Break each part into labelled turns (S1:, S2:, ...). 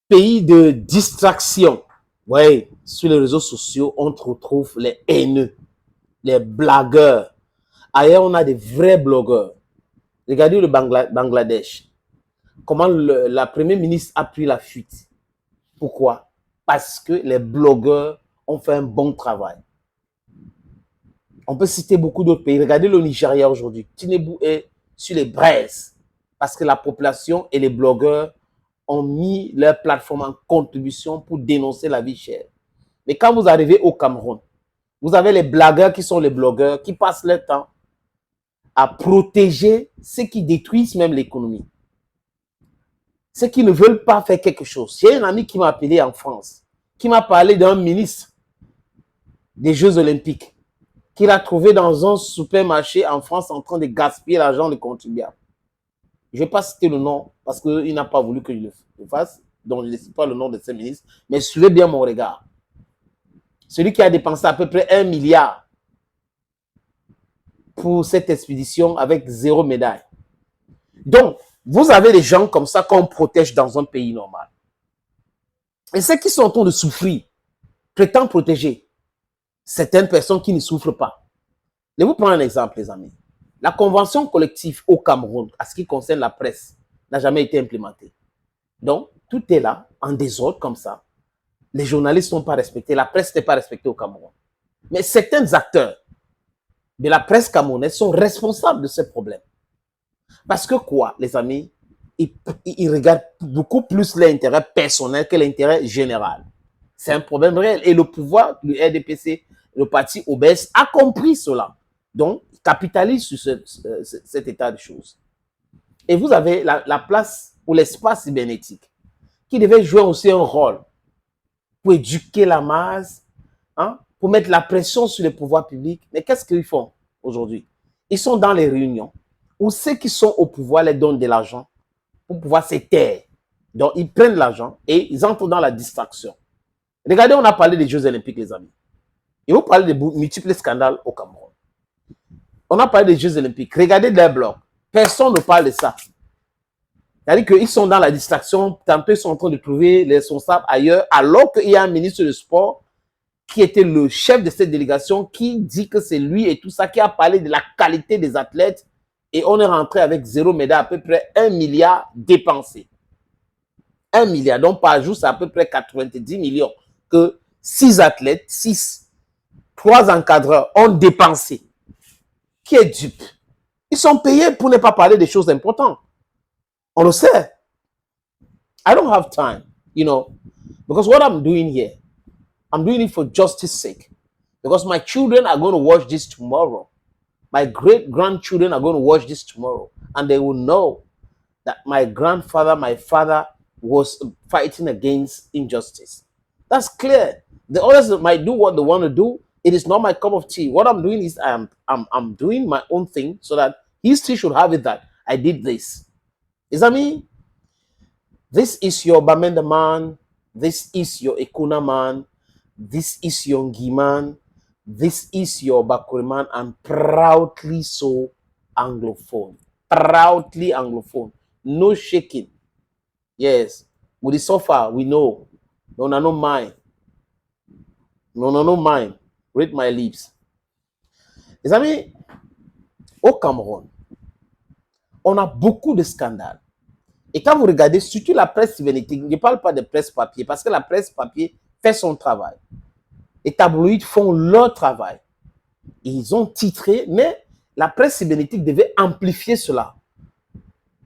S1: pays de distraction. Oui, sur les réseaux sociaux, on retrouve les haineux, les blagueurs. Ailleurs, on a des vrais blogueurs. Regardez le Bangladesh. Comment la première ministre a pris la fuite. Pourquoi? Parce que les blogueurs ont fait un bon travail. On peut citer beaucoup d'autres pays. Regardez le Nigeria aujourd'hui. Tinubu est sur les braises parce que la population et les blogueurs ont mis leur plateforme en contribution pour dénoncer la vie chère. Mais quand vous arrivez au Cameroun, vous avez les blagueurs qui sont les blogueurs qui passent leur temps à protéger ceux qui détruisent même l'économie. Ceux qui ne veulent pas faire quelque chose. J'ai un ami qui m'a appelé en France, qui m'a parlé d'un ministre des Jeux Olympiques, qu'il a trouvé dans un supermarché en France en train de gaspiller l'argent des contribuables. Je ne vais pas citer le nom parce qu'il n'a pas voulu que je le fasse, donc je ne cite pas le nom de ce ministre, mais suivez bien mon regard. Celui qui a dépensé à peu près 1 milliard pour cette expédition avec 0 médaille. Donc, vous avez des gens comme ça qu'on protège dans un pays normal. Et ceux qui sont en train de souffrir prétendent protéger certaines personnes qui ne souffrent pas. Je vais vous prendre un exemple, les amis. La convention collective au Cameroun, à ce qui concerne la presse, n'a jamais été implémentée. Donc, tout est là, en désordre comme ça. Les journalistes ne sont pas respectés, la presse n'est pas respectée au Cameroun. Mais certains acteurs de la presse camerounaise sont responsables de ce problème. Parce que quoi, les amis? Ils regardent beaucoup plus l'intérêt personnel que l'intérêt général. C'est un problème réel. Et le pouvoir, le RDPC, le parti obèse, a compris cela. Donc, il capitalise sur cet état de choses. Et vous avez la place ou l'espace cybernétique qui devait jouer aussi un rôle pour éduquer la masse, hein, pour mettre la pression sur les pouvoirs publics. Mais qu'est-ce qu'ils font aujourd'hui? Ils sont dans les réunions où ceux qui sont au pouvoir les donnent de l'argent pour pouvoir se taire. Donc, ils prennent l'argent et ils entrent dans la distraction. Regardez, on a parlé des Jeux Olympiques, les amis. Et vous parlez de multiples scandales au Cameroun. On a parlé des Jeux Olympiques. Regardez les blocs. Personne ne parle de ça. C'est-à-dire qu'ils sont dans la distraction. Tantôt, ils sont en train de trouver les responsables ailleurs, alors qu'il y a un ministre de sport qui était le chef de cette délégation qui dit que c'est lui et tout ça, qui a parlé de la qualité des athlètes. Et on est rentré avec 0 médaille, à peu près 1 milliard dépensé. 1 milliard. Donc, par jour, c'est à peu près 90 millions que 6 athlètes, 3 encadreurs ont dépensé. Qui est dupe? Ils sont payés pour ne pas parler des choses importantes. On le sait. I don't have time, you know, because what I'm doing here, I'm doing it for justice sake. Because my children are going to watch this tomorrow. My great-grandchildren are going to watch this tomorrow. And they will know that my grandfather, my father was fighting against injustice. That's clear. The others might do what they want to do. It is not my cup of tea. What I'm doing is I'm doing my own thing so that history should have it that I did this. Is that me? This is your Bamenda man. This is your Ekuna man. This is your Ngi man. This is your Bakuri man. I'm proudly so Anglophone. Proudly Anglophone. No shaking. Yes. With the sofa, we know. No mind. No mind. Read my lips. Les amis, au Cameroun, on a beaucoup de scandales. Et quand vous regardez, surtout la presse cybernétique, je ne parle pas de presse papier, parce que la presse papier fait son travail. Les tabloïds font leur travail. Et ils ont titré, mais la presse cybernétique devait amplifier cela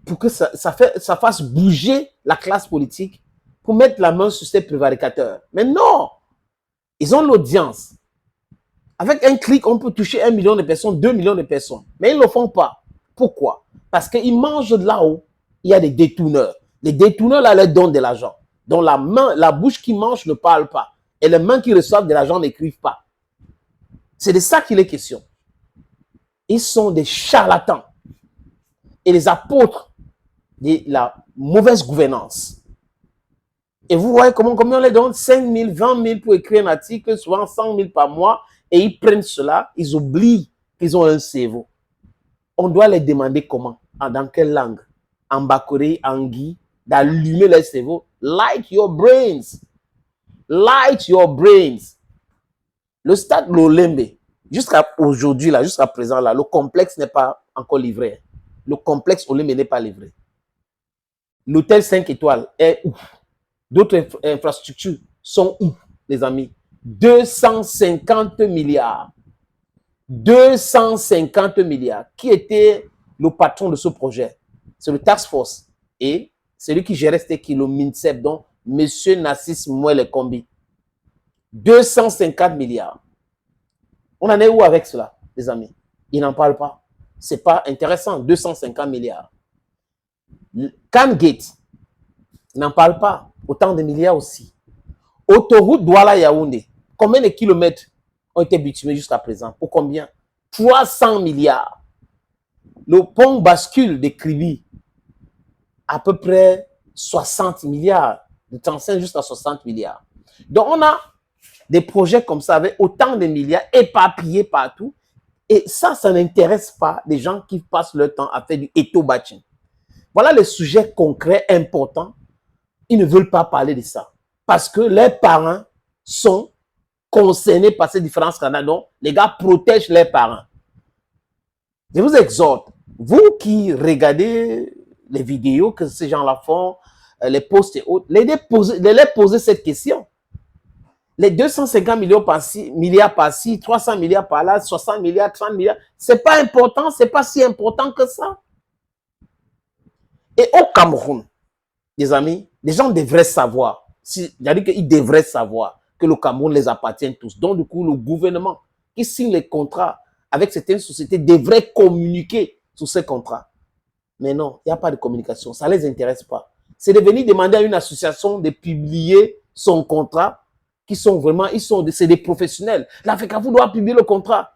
S1: pour que ça fasse bouger la classe politique pour mettre la main sur ces prévaricateurs. Mais non! Ils ont l'audience. Avec un clic, on peut toucher 1 million de personnes, 2 millions de personnes. Mais ils ne le font pas. Pourquoi? Parce qu'ils mangent de là-haut. Il y a des détourneurs. Les détourneurs, là, leur donnent de l'argent. Donc, la bouche qui mange ne parle pas. Et les mains qui reçoivent de l'argent n'écrivent pas. C'est de ça qu'il est question. Ils sont des charlatans. Et les apôtres de la mauvaise gouvernance. Et vous voyez combien on les donne? 5 000, 20 000 pour écrire un article, souvent 100 000 par mois. Et ils prennent cela, ils oublient qu'ils ont un cerveau. On doit les demander comment, dans quelle langue, en Bakore, en Gui, d'allumer leur cerveau. Light your brains. Light your brains. Le stade Lolembe, jusqu'à aujourd'hui, là, jusqu'à présent, là, le complexe n'est pas encore livré. Le complexe Olembe n'est pas livré. L'hôtel 5 étoiles est où? D'autres infrastructures sont où, les amis? 250 milliards. 250 milliards. Qui était le patron de ce projet? C'est le Task Force. Et celui qui gérait, c'était qui? Le MINSEP, donc M. Nassis Mouele Kombi. 250 milliards. On en est où avec cela, les amis? Ils n'en parlent pas. Ce n'est pas intéressant. 250 milliards. Kangate, ils n'en parlent pas. Autant de milliards aussi. Autoroute Douala-Yaoundé. Combien de kilomètres ont été bitumés jusqu'à présent? Pour combien? 300 milliards. Le pont bascule de Kribi, à peu près 60 milliards. De Tansen jusqu'à 60 milliards. Donc, on a des projets comme ça avec autant de milliards éparpillés partout. Et ça n'intéresse pas les gens qui passent leur temps à faire du éto-baching. Voilà les sujets concrets, importants. Ils ne veulent pas parler de ça. Parce que leurs parents sont concernés par ces différents scandales. Donc, les gars protègent leurs parents. Je vous exhorte, vous qui regardez les vidéos que ces gens-là font, les posts et autres, les poser cette question. Les 250 milliards par-ci, 300 milliards par-là, 60 milliards, 30 milliards, c'est pas important, c'est pas si important que ça. Et au Cameroun, les amis, les gens devraient savoir, c'est-à-dire qu'ils devraient savoir que le Cameroun les appartient tous. Donc, du coup, le gouvernement qui signe les contrats avec certaines sociétés devrait communiquer sur ces contrats. Mais non, il n'y a pas de communication, ça ne les intéresse pas. C'est de venir demander à une association de publier son contrat, qui sont vraiment, c'est des professionnels. L'Africafoot doit publier le contrat.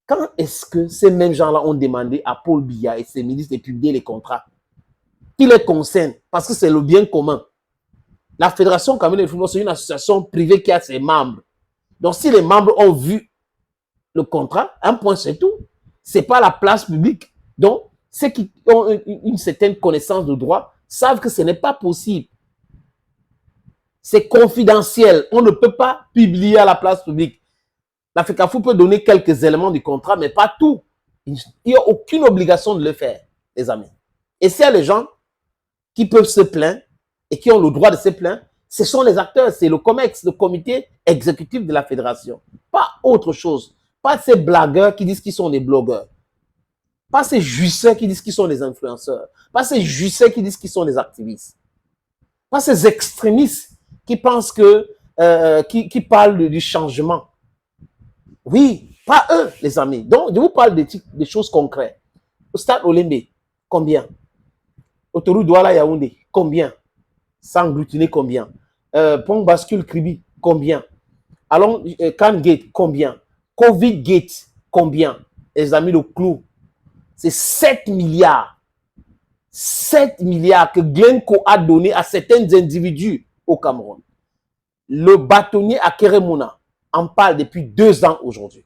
S1: Quand est-ce que ces mêmes gens-là ont demandé à Paul Biya et ses ministres de publier les contrats qui les concernent? Parce que c'est le bien commun. La Fédération camerounaise de football, c'est une association privée qui a ses membres. Donc, si les membres ont vu le contrat, un point, c'est tout. Ce n'est pas la place publique. Donc, ceux qui ont une certaine connaissance de droit savent que ce n'est pas possible. C'est confidentiel. On ne peut pas publier à la place publique. L'Africafoot peut donner quelques éléments du contrat, mais pas tout. Il n'y a aucune obligation de le faire, les amis. Et s'il y a les gens qui peuvent se plaindre et qui ont le droit de se plaindre, ce sont les acteurs, c'est le COMEX, le comité exécutif de la fédération. Pas autre chose. Pas ces blagueurs qui disent qu'ils sont des blogueurs. Pas ces jouisseurs qui disent qu'ils sont des influenceurs. Pas ces jouisseurs qui disent qu'ils sont des activistes. Pas ces extrémistes qui pensent que, qui parlent du changement. Oui, pas eux, les amis. Donc, je vous parle des choses concrètes. Au stade Olembe, combien? Autoroute Douala-Yaoundé, combien? Sans glutiner, combien? Pont bascule Kribi, combien? Allons, Kangate, combien? Covid Gate, combien? Les amis, le clou, c'est 7 milliards. 7 milliards que Glencoe a donné à certains individus au Cameroun. Le bâtonnier à Keremuna en parle depuis 2 ans aujourd'hui.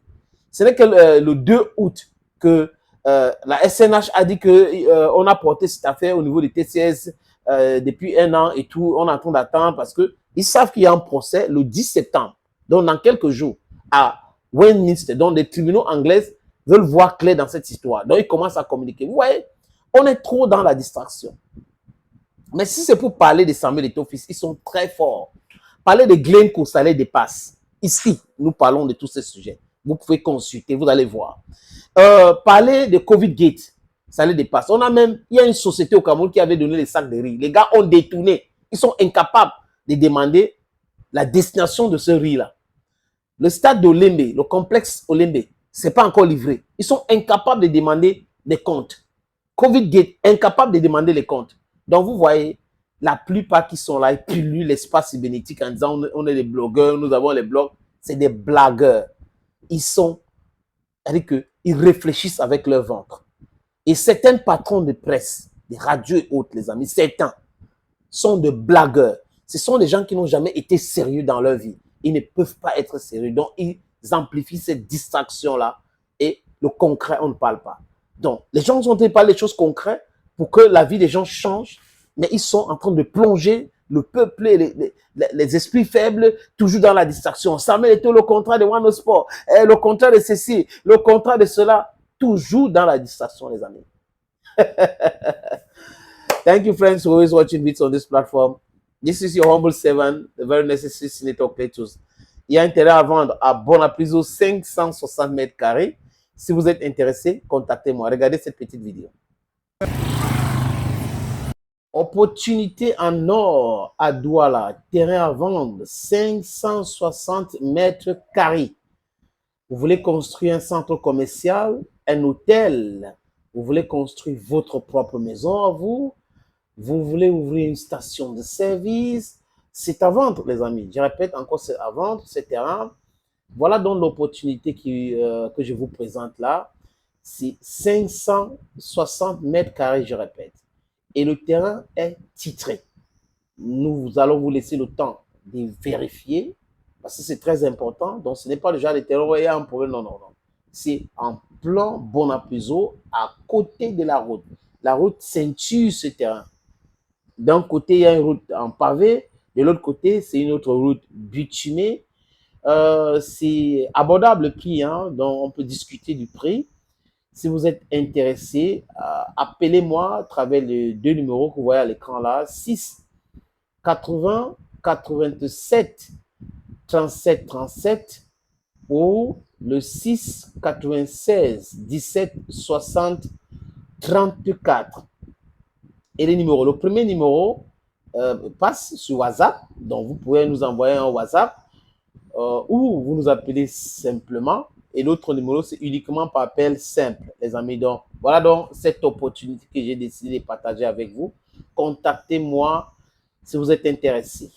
S1: Ce n'est que le 2 août que la SNH a dit qu'on a porté cette affaire au niveau du TCS depuis 1 an et tout. On est en train d'attendre parce qu'ils savent qu'il y a un procès le 10 septembre. Donc, dans quelques jours, à Westminster, donc les tribunaux anglais veulent voir clair dans cette histoire. Donc, ils commencent à communiquer. Vous voyez, on est trop dans la distraction. Mais si c'est pour parler des Samuel Eto'o-Fils, ils sont très forts. Parler de Glencoe, ça les dépasse. Ici, nous parlons de tous ces sujets. Vous pouvez consulter, vous allez voir. Parler de Covid Gate, ça les dépasse. Il y a une société au Cameroun qui avait donné les sacs de riz. Les gars ont détourné. Ils sont incapables de demander la destination de ce riz-là. Le stade d'Olembe, le complexe Olembe, ce n'est pas encore livré. Ils sont incapables de demander des comptes. Covid Gate, incapables de demander les comptes. Donc, vous voyez, la plupart qui sont là, ils polluent l'espace cybernétique en disant on est des blogueurs, nous avons les blogs. C'est des blagueurs. C'est-à-dire qu'ils réfléchissent avec leur ventre. Et certains patrons de presse, des radios et autres, les amis, certains sont des blagueurs. Ce sont des gens qui n'ont jamais été sérieux dans leur vie. Ils ne peuvent pas être sérieux. Donc, ils amplifient cette distraction-là. Et le concret, on ne parle pas. Donc, les gens ont parlé des choses concrètes pour que la vie des gens change. Mais ils sont en train de plonger le peuple et les esprits faibles toujours dans la distraction. Samuel était le contrat de One Sport, le contrat de ceci, le contrat de cela, toujours dans la distraction, les amis. Thank you, friends, for always watching videos on this platform. This is your humble servant, the very necessary Senator Cletus. Il y a un terrain à vendre à Bonapriso, 560 mètres carrés. Si vous êtes intéressé, contactez-moi. Regardez cette petite vidéo. Opportunité en or à Douala, terrain à vendre, 560 mètres carrés. Vous voulez construire un centre commercial, un hôtel, vous voulez construire votre propre maison à vous, vous voulez ouvrir une station de service, c'est à vendre, les amis. Je répète encore, c'est à vendre, ce terrain. Voilà donc l'opportunité que je vous présente là. C'est 560 mètres carrés, je répète. Et le terrain est titré. Nous allons vous laisser le temps de vérifier, parce que c'est très important. Donc, ce n'est pas le genre de terrain où il y a un problème. Non, non, non. C'est en plan Bonapriso, à côté de la route. La route ceinture ce terrain. D'un côté, il y a une route en pavé. De l'autre côté, c'est une autre route bitumée. C'est abordable le prix, hein, donc on peut discuter du prix. Si vous êtes intéressé, appelez-moi à travers les deux numéros que vous voyez à l'écran là, 6 80 87 37 37 ou le 6 96 17 60 34. Et les numéros, le premier numéro passe sur WhatsApp, donc vous pouvez nous envoyer un WhatsApp ou vous nous appelez simplement. Et l'autre numéro, c'est uniquement par appel simple, les amis. Donc, voilà donc cette opportunité que j'ai décidé de partager avec vous. Contactez-moi si vous êtes intéressé.